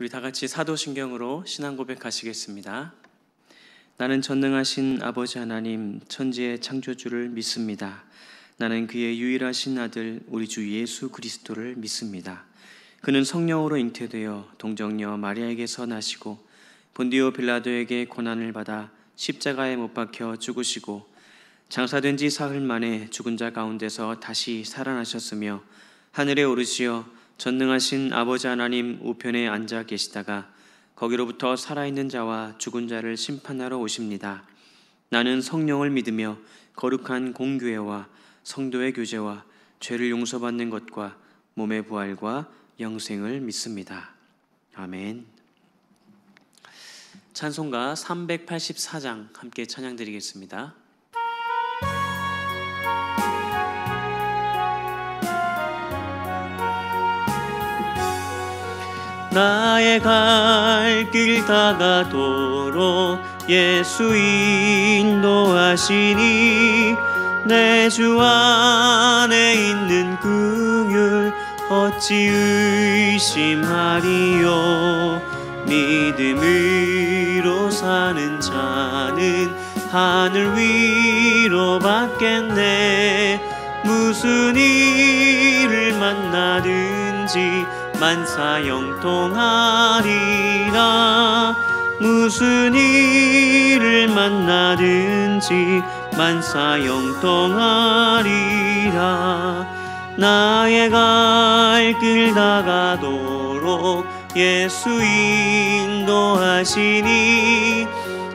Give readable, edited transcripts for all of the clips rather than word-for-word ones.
우리 다 같이 사도신경으로 신앙 고백하시겠습니다. 나는 전능하신 아버지 하나님 천지의 창조주를 믿습니다. 나는 그의 유일하신 아들 우리 주 예수 그리스도를 믿습니다. 그는 성령으로 잉태되어 동정녀 마리아에게서 나시고 본디오 빌라도에게 고난을 받아 십자가에 못 박혀 죽으시고 장사된 지 사흘 만에 죽은 자 가운데서 다시 살아나셨으며 하늘에 오르시어 전능하신 아버지 하나님 우편에 앉아 계시다가 거기로부터 살아있는 자와 죽은 자를 심판하러 오십니다. 나는 성령을 믿으며 거룩한 공교회와 성도의 교제와 죄를 용서받는 것과 몸의 부활과 영생을 믿습니다. 아멘. 찬송가 384장 함께 찬양드리겠습니다. 나의 갈 길 다가도록 예수 인도하시니 내 주 안에 있는 긍휼 어찌 의심하리요. 믿음으로 사는 자는 하늘 위로 받겠네. 무슨 일을 만나든지 만사 형통하리라. 무슨 일을 만나든지 만사 형통하리라. 나의 갈 길 다가도록 예수 인도하시니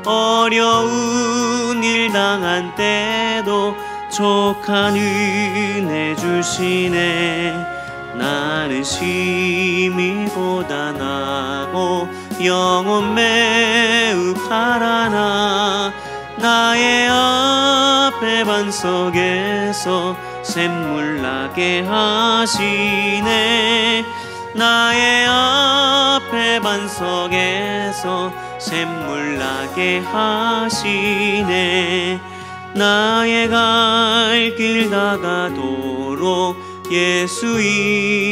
어려운 일 당한 때도 족한 은혜 주시네. 나는 심히 고단하고 영혼 매우 가라나 나의 앞에 반석에서 샘물 나게 하시네. 나의 앞에 반석에서 샘물 나게 하시네. 나의 갈 길 다가도록 예수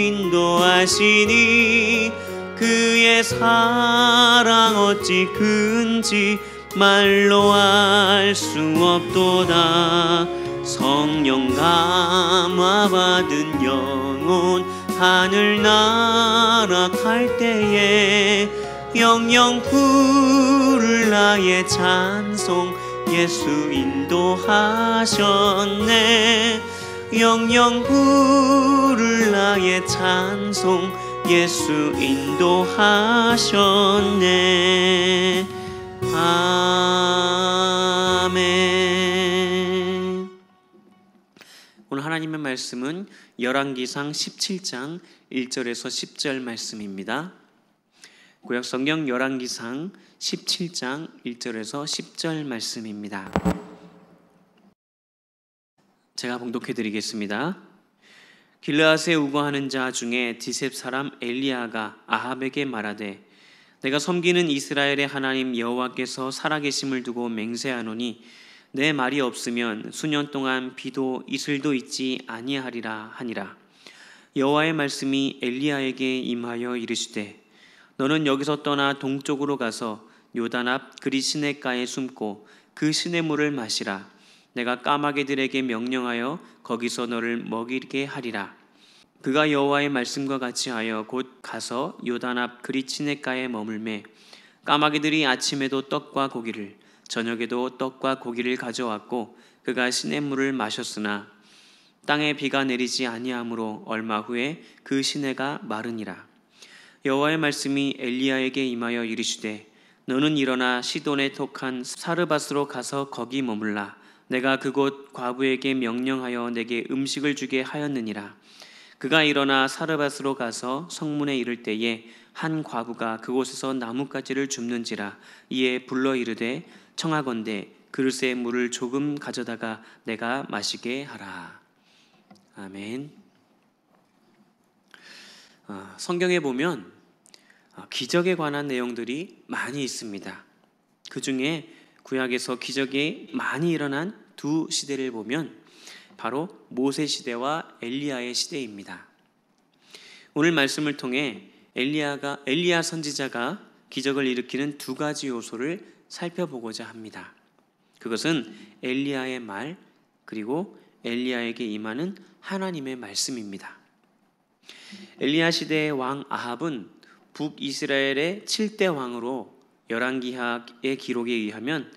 인도하시니 그의 사랑 어찌 큰지 말로 알 수 없도다. 성령 감화 받은 영혼 하늘나라 갈 때에 영영 부를 나의 찬송 예수 인도하셨네. 영영 부를 나의 찬송 예수 인도하셨네. 아멘. 오늘 하나님의 말씀은 열왕기상 17장 1절에서 10절 말씀입니다. 구약성경 열왕기상 17장 1절에서 10절 말씀입니다. 제가 봉독해 드리겠습니다. 길르앗에 우거하는 자 중에 디셉 사람 엘리야가 아합에게 말하되 내가 섬기는 이스라엘의 하나님 여호와께서 살아계심을 두고 맹세하노니 내 말이 없으면 수년 동안 비도 이슬도 있지 아니하리라 하니라. 여호와의 말씀이 엘리야에게 임하여 이르시되 너는 여기서 떠나 동쪽으로 가서 요단 앞 그리 시냇가에 숨고 그 시냇물을 마시라. 내가 까마귀들에게 명령하여 거기서 너를 먹이게 하리라. 그가 여호와의 말씀과 같이 하여 곧 가서 요단 앞 그리 시냇가에 머물매 까마귀들이 아침에도 떡과 고기를 저녁에도 떡과 고기를 가져왔고 그가 시냇물을 마셨으나 땅에 비가 내리지 아니하므로 얼마 후에 그 시내가 마르니라. 여호와의 말씀이 엘리야에게 임하여 이르시되 너는 일어나 시돈의 톡한 사르밧으로 가서 거기 머물라. 내가 그곳 과부에게 명령하여 내게 음식을 주게 하였느니라. 그가 일어나 사르밧으로 가서 성문에 이를 때에 한 과부가 그곳에서 나뭇가지를 줍는지라. 이에 불러 이르되 청하건대 그릇에 물을 조금 가져다가 내가 마시게 하라. 아멘. 성경에 보면 기적에 관한 내용들이 많이 있습니다. 그 중에 구약에서 기적이 많이 일어난 두 시대를 보면 바로 모세 시대와 엘리야의 시대입니다. 오늘 말씀을 통해 엘리야 선지자가 기적을 일으키는 두 가지 요소를 살펴보고자 합니다. 그것은 엘리야의 말, 그리고 엘리야에게 임하는 하나님의 말씀입니다. 엘리야 시대의 왕 아합은 북이스라엘의 7대 왕으로 열왕기하의 기록에 의하면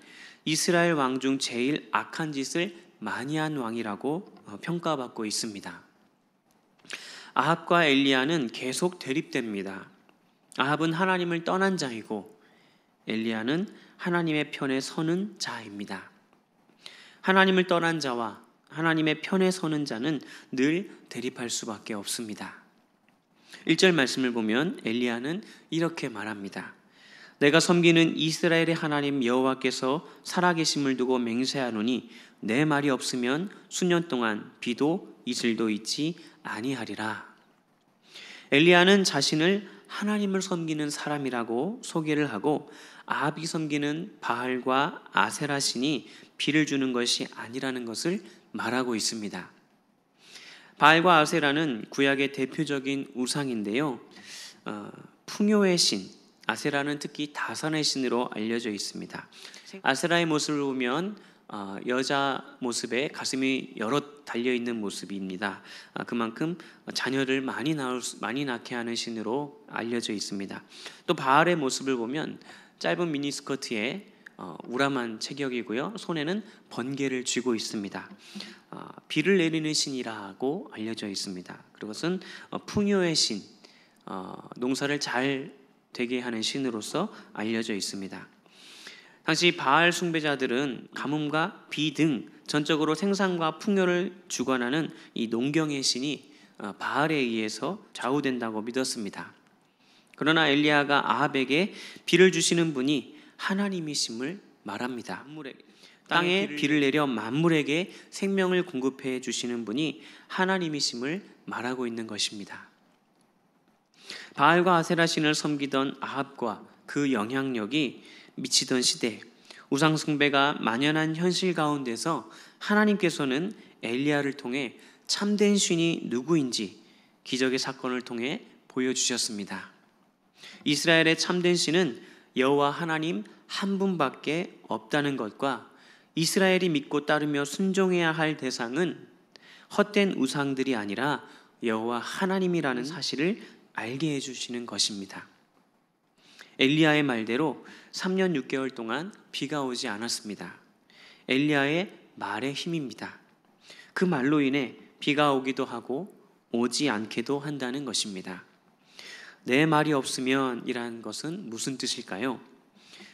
이스라엘 왕 중 제일 악한 짓을 많이 한 왕이라고 평가받고 있습니다. 아합과 엘리야는 계속 대립됩니다. 아합은 하나님을 떠난 자이고 엘리야는 하나님의 편에 서는 자입니다. 하나님을 떠난 자와 하나님의 편에 서는 자는 늘 대립할 수밖에 없습니다. 1절 말씀을 보면 엘리야는 이렇게 말합니다. 내가 섬기는 이스라엘의 하나님 여호와께서 살아계심을 두고 맹세하노니 내 말이 없으면 수년 동안 비도 이슬도 있지 아니하리라. 엘리야는 자신을 하나님을 섬기는 사람이라고 소개를 하고 아합이 섬기는 바알과 아세라 신이 비를 주는 것이 아니라는 것을 말하고 있습니다. 바알과 아세라는 구약의 대표적인 우상인데요. 풍요의 신, 아세라는 특히 다산의 신으로 알려져 있습니다. 아세라의 모습을 보면 여자 모습에 가슴이 여럿 달려있는 모습입니다. 그만큼 자녀를 많이 낳게 하는 신으로 알려져 있습니다. 또 바알의 모습을 보면 짧은 미니스커트에 우람한 체격이고요. 손에는 번개를 쥐고 있습니다. 비를 내리는 신이라고 알려져 있습니다. 그것은 풍요의 신, 농사를 잘 되게 하는 신으로서 알려져 있습니다. 당시 바알 숭배자들은 가뭄과 비 등 전적으로 생산과 풍요를 주관하는 이 농경의 신이 바알에 의해서 좌우된다고 믿었습니다. 그러나 엘리야가 아합에게 비를 주시는 분이 하나님이심을 말합니다. 땅에 비를 내려 만물에게 생명을 공급해 주시는 분이 하나님이심을 말하고 있는 것입니다. 바알과 아세라 신을 섬기던 아합과 그 영향력이 미치던 시대, 우상 숭배가 만연한 현실 가운데서 하나님께서는 엘리야를 통해 참된 신이 누구인지 기적의 사건을 통해 보여주셨습니다. 이스라엘의 참된 신은 여호와 하나님 한 분밖에 없다는 것과 이스라엘이 믿고 따르며 순종해야 할 대상은 헛된 우상들이 아니라 여호와 하나님이라는 사실을 알게 해주시는 것입니다. 엘리야의 말대로 3년 6개월 동안 비가 오지 않았습니다. 엘리야의 말의 힘입니다. 그 말로 인해 비가 오기도 하고 오지 않게도 한다는 것입니다. 내 말이 없으면 이란 것은 무슨 뜻일까요?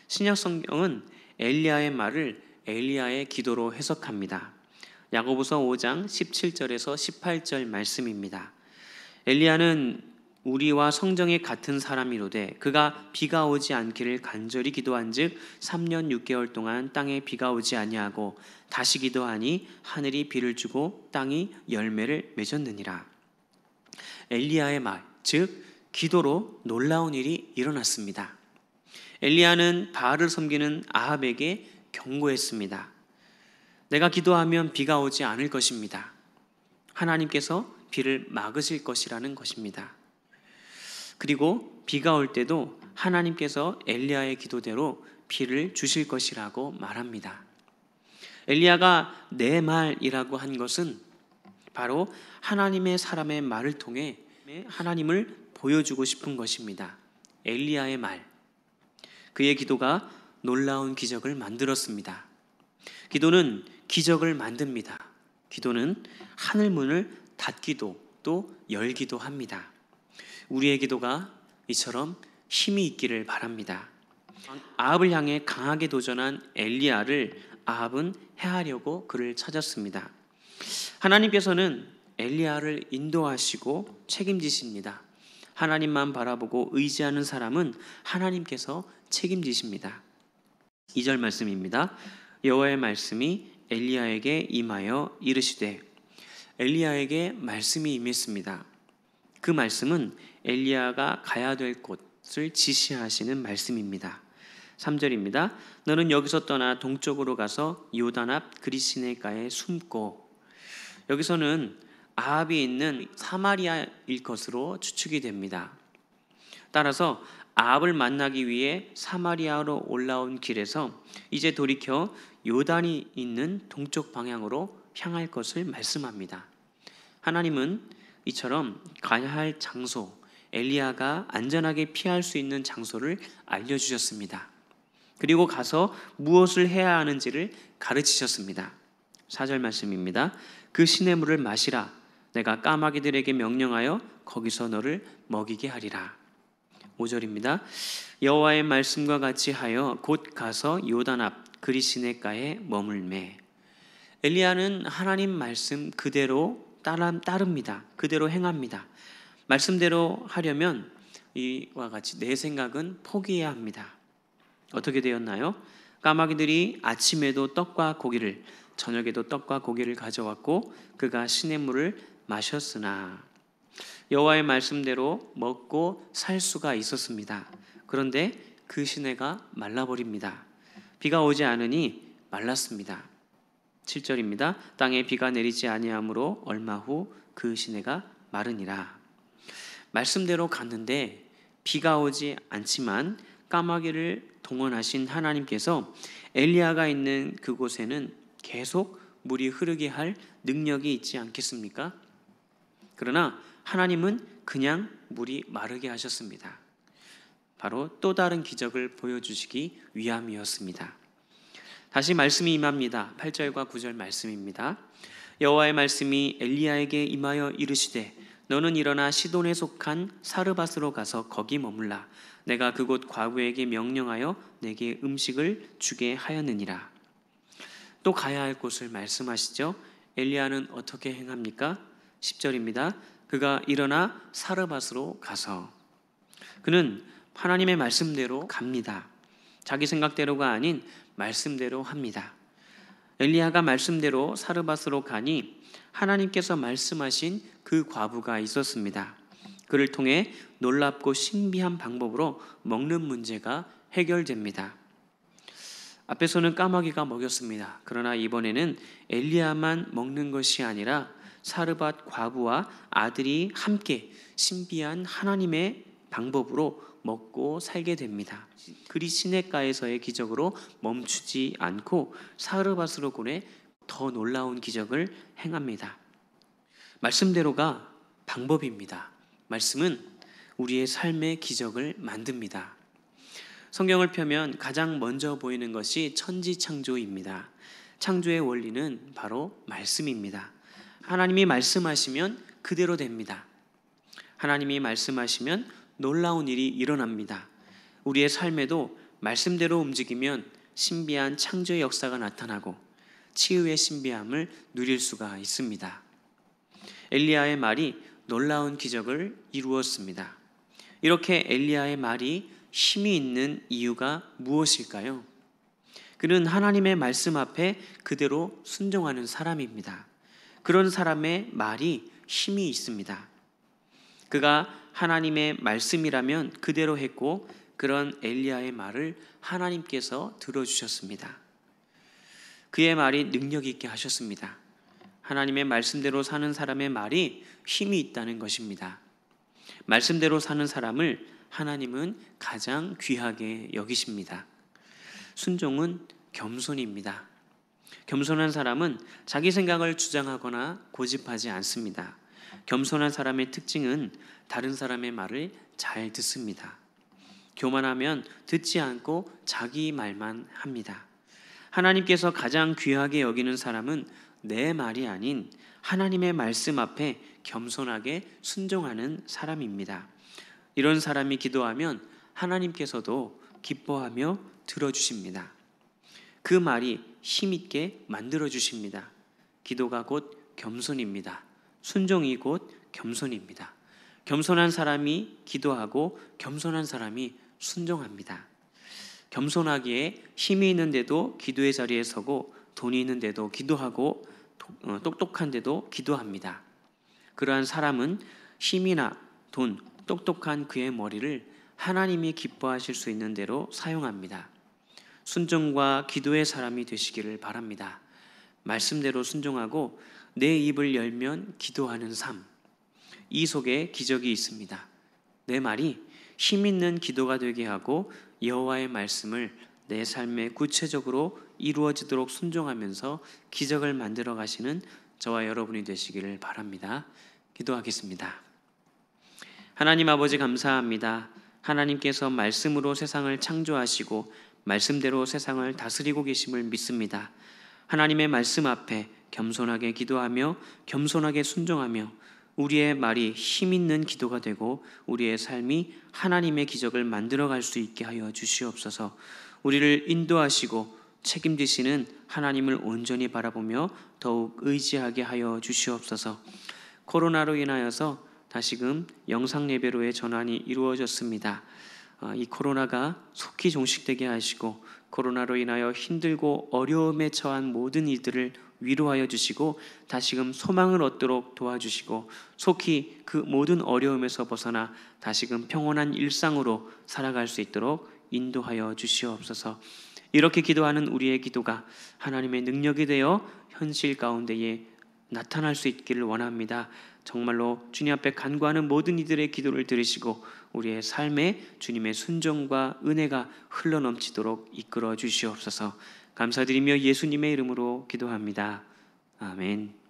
신약 성경은 엘리야의 말을 엘리야의 기도로 해석합니다. 야고보서 5장 17절에서 18절 말씀입니다. 엘리야는 우리와 성정이 같은 사람이로되 그가 비가 오지 않기를 간절히 기도한즉 3년 6개월 동안 땅에 비가 오지 아니하고 다시 기도하니 하늘이 비를 주고 땅이 열매를 맺었느니라. 엘리야의 말, 즉 기도로 놀라운 일이 일어났습니다. 엘리야는 바알을 섬기는 아합에게 경고했습니다. 내가 기도하면 비가 오지 않을 것입니다. 하나님께서 비를 막으실 것이라는 것입니다. 그리고 비가 올 때도 하나님께서 엘리야의 기도대로 비를 주실 것이라고 말합니다. 엘리야가 내 말이라고 한 것은 바로 하나님의 사람의 말을 통해 하나님을 보여주고 싶은 것입니다. 엘리야의 말, 그의 기도가 놀라운 기적을 만들었습니다. 기도는 기적을 만듭니다. 기도는 하늘 문을 닫기도 또 열기도 합니다. 우리의 기도가 이처럼 힘이 있기를 바랍니다. 아합을 향해 강하게 도전한 엘리야를 아합은 해하려고 그를 찾았습니다. 하나님께서는 엘리야를 인도하시고 책임지십니다. 하나님만 바라보고 의지하는 사람은 하나님께서 책임지십니다. 2절 말씀입니다. 여호와의 말씀이 엘리야에게 임하여 이르시되, 엘리야에게 말씀이 임했습니다. 그 말씀은 엘리야가 가야 될 곳을 지시하시는 말씀입니다. 3절입니다. 너는 여기서 떠나 동쪽으로 가서 요단 앞 그리시네가에 숨고. 여기서는 아합이 있는 사마리아일 것으로 추측이 됩니다. 따라서 아합을 만나기 위해 사마리아로 올라온 길에서 이제 돌이켜 요단이 있는 동쪽 방향으로 향할 것을 말씀합니다. 하나님은 이처럼 가야 할 장소, 엘리야가 안전하게 피할 수 있는 장소를 알려주셨습니다. 그리고 가서 무엇을 해야 하는지를 가르치셨습니다. 4절 말씀입니다. 그 시냇물을 마시라. 내가 까마귀들에게 명령하여 거기서 너를 먹이게 하리라. 5절입니다. 여호와의 말씀과 같이 하여 곧 가서 요단 앞 그리 시냇가에 머물매. 엘리야는 하나님 말씀 그대로 따릅니다. 그대로 행합니다. 말씀대로 하려면 이와 같이 내 생각은 포기해야 합니다. 어떻게 되었나요? 까마귀들이 아침에도 떡과 고기를, 저녁에도 떡과 고기를 가져왔고 그가 시냇물을 마셨으나 여호와의 말씀대로 먹고 살 수가 있었습니다. 그런데 그 시내가 말라버립니다. 비가 오지 않으니 말랐습니다. 7절입니다. 땅에 비가 내리지 아니하므로 얼마 후 그 시내가 마르니라. 말씀대로 갔는데 비가 오지 않지만 까마귀를 동원하신 하나님께서 엘리야가 있는 그곳에는 계속 물이 흐르게 할 능력이 있지 않겠습니까? 그러나 하나님은 그냥 물이 마르게 하셨습니다. 바로 또 다른 기적을 보여주시기 위함이었습니다. 다시 말씀이 임합니다. 8절과 9절 말씀입니다. 여호와의 말씀이 엘리야에게 임하여 이르시되 너는 일어나 시돈에 속한 사르밧으로 가서 거기 머물라. 내가 그곳 과부에게 명령하여 내게 음식을 주게 하였느니라. 또 가야 할 곳을 말씀하시죠. 엘리야는 어떻게 행합니까? 10절입니다. 그가 일어나 사르밧으로 가서, 그는 하나님의 말씀대로 갑니다. 자기 생각대로가 아닌 말씀대로 합니다. 엘리야가 말씀대로 사르밧으로 가니 하나님께서 말씀하신 그 과부가 있었습니다. 그를 통해 놀랍고 신비한 방법으로 먹는 문제가 해결됩니다. 앞에서는 까마귀가 먹였습니다. 그러나 이번에는 엘리야만 먹는 것이 아니라 사르밧 과부와 아들이 함께 신비한 하나님의 방법으로 먹고 살게 됩니다. 그리 시냇가에서의 기적으로 멈추지 않고 사르밧으로 보내 더 놀라운 기적을 행합니다. 말씀대로가 방법입니다. 말씀은 우리의 삶의 기적을 만듭니다. 성경을 펴면 가장 먼저 보이는 것이 천지창조입니다. 창조의 원리는 바로 말씀입니다. 하나님이 말씀하시면 그대로 됩니다. 하나님이 말씀하시면 놀라운 일이 일어납니다. 우리의 삶에도 말씀대로 움직이면 신비한 창조의 역사가 나타나고 치유의 신비함을 누릴 수가 있습니다. 엘리야의 말이 놀라운 기적을 이루었습니다. 이렇게 엘리야의 말이 힘이 있는 이유가 무엇일까요? 그는 하나님의 말씀 앞에 그대로 순종하는 사람입니다. 그런 사람의 말이 힘이 있습니다. 그가 하나님의 말씀이라면 그대로 했고 그런 엘리야의 말을 하나님께서 들어주셨습니다. 그의 말이 능력 있게 하셨습니다. 하나님의 말씀대로 사는 사람의 말이 힘이 있다는 것입니다. 말씀대로 사는 사람을 하나님은 가장 귀하게 여기십니다. 순종은 겸손입니다. 겸손한 사람은 자기 생각을 주장하거나 고집하지 않습니다. 겸손한 사람의 특징은 다른 사람의 말을 잘 듣습니다. 교만하면 듣지 않고 자기 말만 합니다. 하나님께서 가장 귀하게 여기는 사람은 내 말이 아닌 하나님의 말씀 앞에 겸손하게 순종하는 사람입니다. 이런 사람이 기도하면 하나님께서도 기뻐하며 들어주십니다. 그 말이 힘있게 만들어주십니다. 기도가 곧 겸손입니다. 순종이 곧 겸손입니다. 겸손한 사람이 기도하고 겸손한 사람이 순종합니다. 겸손하기에 힘이 있는데도 기도의 자리에 서고 돈이 있는데도 기도하고 똑똑한데도 기도합니다. 그러한 사람은 힘이나 돈, 똑똑한 그의 머리를 하나님이 기뻐하실 수 있는 대로 사용합니다. 순종과 기도의 사람이 되시기를 바랍니다. 말씀대로 순종하고 내 입을 열면 기도하는 삶, 이 속에 기적이 있습니다. 내 말이 힘 있는 기도가 되게 하고 여호와의 말씀을 내 삶에 구체적으로 이루어지도록 순종하면서 기적을 만들어 가시는 저와 여러분이 되시기를 바랍니다. 기도하겠습니다. 하나님 아버지 감사합니다. 하나님께서 말씀으로 세상을 창조하시고 말씀대로 세상을 다스리고 계심을 믿습니다. 하나님의 말씀 앞에 겸손하게 기도하며 겸손하게 순종하며 우리의 말이 힘 있는 기도가 되고 우리의 삶이 하나님의 기적을 만들어갈 수 있게 하여 주시옵소서. 우리를 인도하시고 책임지시는 하나님을 온전히 바라보며 더욱 의지하게 하여 주시옵소서. 코로나로 인하여서 다시금 영상 예배로의 전환이 이루어졌습니다. 이 코로나가 속히 종식되게 하시고 코로나로 인하여 힘들고 어려움에 처한 모든 이들을 위로하여 주시고 다시금 소망을 얻도록 도와주시고 속히 그 모든 어려움에서 벗어나 다시금 평온한 일상으로 살아갈 수 있도록 인도하여 주시옵소서. 이렇게 기도하는 우리의 기도가 하나님의 능력이 되어 현실 가운데에 나타날 수 있기를 원합니다. 정말로 주님 앞에 간구하는 모든 이들의 기도를 들으시고 우리의 삶에 주님의 순종과 은혜가 흘러넘치도록 이끌어 주시옵소서. 감사드리며 예수님의 이름으로 기도합니다. 아멘.